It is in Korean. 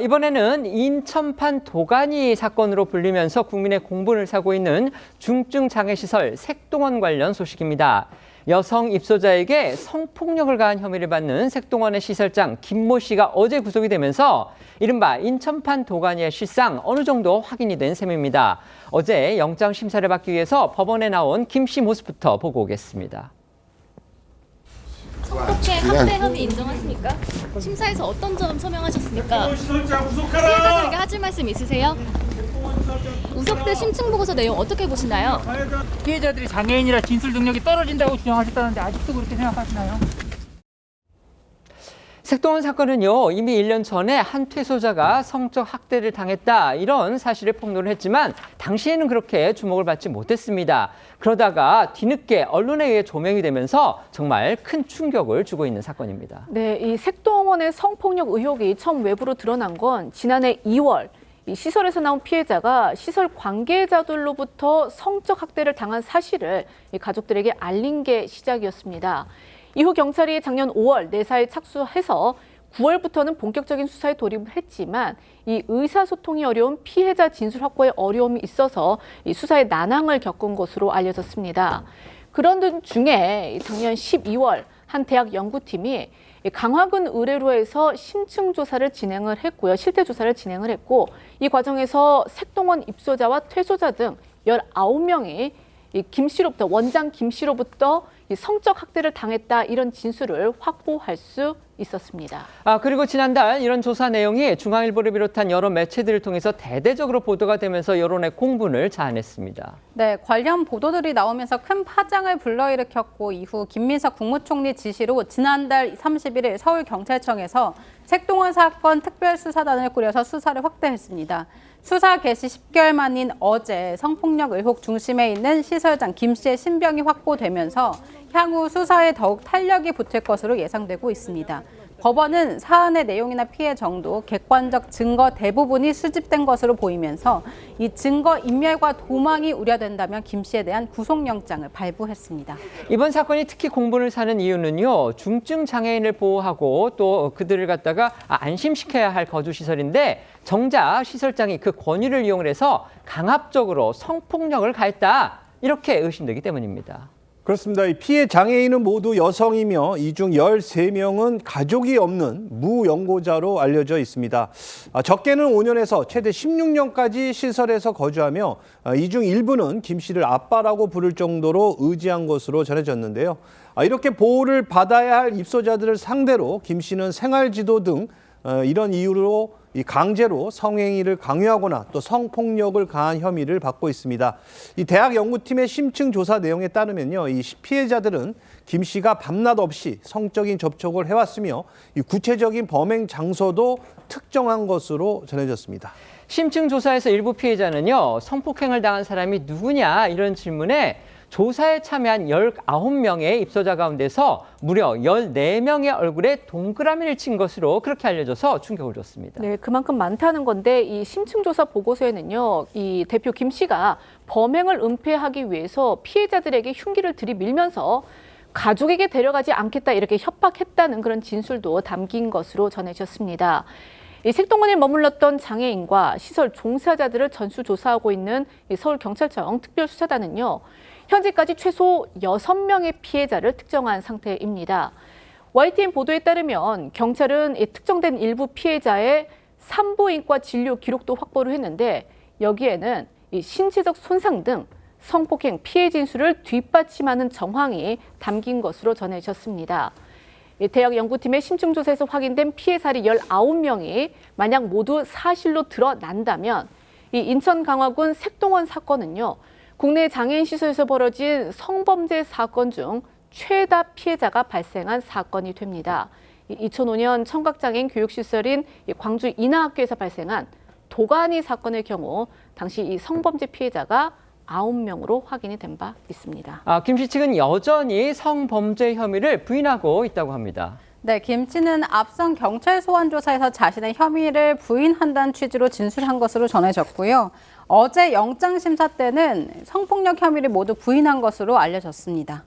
이번에는 인천판 도가니 사건으로 불리면서 국민의 공분을 사고 있는 중증장애시설 색동원 관련 소식입니다. 여성 입소자에게 성폭력을 가한 혐의를 받는 색동원의 시설장 김모 씨가 어제 구속이 되면서 이른바 인천판 도가니의 실상 어느 정도 확인이 된 셈입니다. 어제 영장 심사를 받기 위해서 법원에 나온 김 씨 모습부터 보고 오겠습니다. 성폭행 학대 혐의 인정하십니까? 심사에서 어떤 점 서명하셨습니까? 피해자들에게 하실 말씀 있으세요? 우석대 심층 보고서 내용 어떻게 보시나요? 피해자들이 장애인이라 진술 능력이 떨어진다고 주장하셨다는데 아직도 그렇게 생각하시나요? 색동원 사건은요, 이미 1년 전에 한 퇴소자가 성적 학대를 당했다 이런 사실을 폭로를 했지만 당시에는 그렇게 주목을 받지 못했습니다. 그러다가 뒤늦게 언론에 의해 조명이 되면서 정말 큰 충격을 주고 있는 사건입니다. 네, 이 색동원의 성폭력 의혹이 처음 외부로 드러난 건 지난해 2월 이 시설에서 나온 피해자가 시설 관계자들로부터 성적 학대를 당한 사실을 이 가족들에게 알린 게 시작이었습니다. 이후 경찰이 작년 5월 내사에 착수해서 9월부터는 본격적인 수사에 돌입을 했지만 이 의사소통이 어려운 피해자 진술 확보에 어려움이 있어서 이 수사에 난항을 겪은 것으로 알려졌습니다. 그런 중에 작년 12월 한 대학 연구팀이 강화군 의뢰로에서 심층 조사를 진행을 했고요. 실태 조사를 진행을 했고 이 과정에서 색동원 입소자와 퇴소자 등 19명이 김 씨로부터 원장 김 씨로부터 성적 학대를 당했다 이런 진술을 확보할 수 있었습니다. 그리고 지난달 이런 조사 내용이 중앙일보를 비롯한 여러 매체들을 통해서 대대적으로 보도가 되면서 여론의 공분을 자아냈습니다. 네, 관련 보도들이 나오면서 큰 파장을 불러일으켰고 이후 김민석 국무총리 지시로 지난달 31일 서울경찰청에서 색동원 사건 특별수사단을 꾸려서 수사를 확대했습니다. 수사 개시 10개월 만인 어제 성폭력 의혹 중심에 있는 시설장 김 씨의 신병이 확보되면서 향후 수사에 더욱 탄력이 붙을 것으로 예상되고 있습니다. 법원은 사안의 내용이나 피해 정도, 객관적 증거 대부분이 수집된 것으로 보이면서 이 증거 인멸과 도망이 우려된다면 김 씨에 대한 구속영장을 발부했습니다. 이번 사건이 특히 공분을 사는 이유는요, 중증 장애인을 보호하고 또 그들을 갖다가 안심시켜야 할 거주시설인데 정작 시설장이 그 권위를 이용을 해서 강압적으로 성폭력을 가했다 이렇게 의심되기 때문입니다. 그렇습니다. 이 피해 장애인은 모두 여성이며 이 중 13명은 가족이 없는 무연고자로 알려져 있습니다. 적게는 5년에서 최대 16년까지 시설에서 거주하며 이 중 일부는 김 씨를 아빠라고 부를 정도로 의지한 것으로 전해졌는데요. 이렇게 보호를 받아야 할 입소자들을 상대로 김 씨는 생활지도 등 이런 이유로 강제로 성행위를 강요하거나 또 성폭력을 가한 혐의를 받고 있습니다. 이 대학 연구팀의 심층 조사 내용에 따르면요, 이 피해자들은 김 씨가 밤낮 없이 성적인 접촉을 해왔으며 이 구체적인 범행 장소도 특정한 것으로 전해졌습니다. 심층 조사에서 일부 피해자는요, 성폭행을 당한 사람이 누구냐 이런 질문에 조사에 참여한 19명의 입소자 가운데서 무려 14명의 얼굴에 동그라미를 친 것으로 그렇게 알려져서 충격을 줬습니다. 네, 그만큼 많다는 건데 이 심층조사 보고서에는요, 이 대표 김 씨가 범행을 은폐하기 위해서 피해자들에게 흉기를 들이밀면서 가족에게 데려가지 않겠다 이렇게 협박했다는 그런 진술도 담긴 것으로 전해졌습니다. 이 색동원에 머물렀던 장애인과 시설 종사자들을 전수조사하고 있는 이 서울경찰청 특별수사단은요, 현재까지 최소 6명의 피해자를 특정한 상태입니다. YTN 보도에 따르면 경찰은 이 특정된 일부 피해자의 산부인과 진료 기록도 확보를 했는데 여기에는 이 신체적 손상 등 성폭행 피해 진술을 뒷받침하는 정황이 담긴 것으로 전해졌습니다. 대학 연구팀의 심층조사에서 확인된 피해 사례 19명이 만약 모두 사실로 드러난다면 이 인천 강화군 색동원 사건은요, 국내 장애인 시설에서 벌어진 성범죄 사건 중 최다 피해자가 발생한 사건이 됩니다. 2005년 청각장애인 교육시설인 광주 인하학교에서 발생한 도가니 사건의 경우 당시 이 성범죄 피해자가 9명으로 확인이 된 바 있습니다. 김 씨 측은 여전히 성범죄 혐의를 부인하고 있다고 합니다. 네, 김 씨는 앞선 경찰 소환 조사에서 자신의 혐의를 부인한다는 취지로 진술한 것으로 전해졌고요. 어제 영장 심사 때는 성폭력 혐의를 모두 부인한 것으로 알려졌습니다.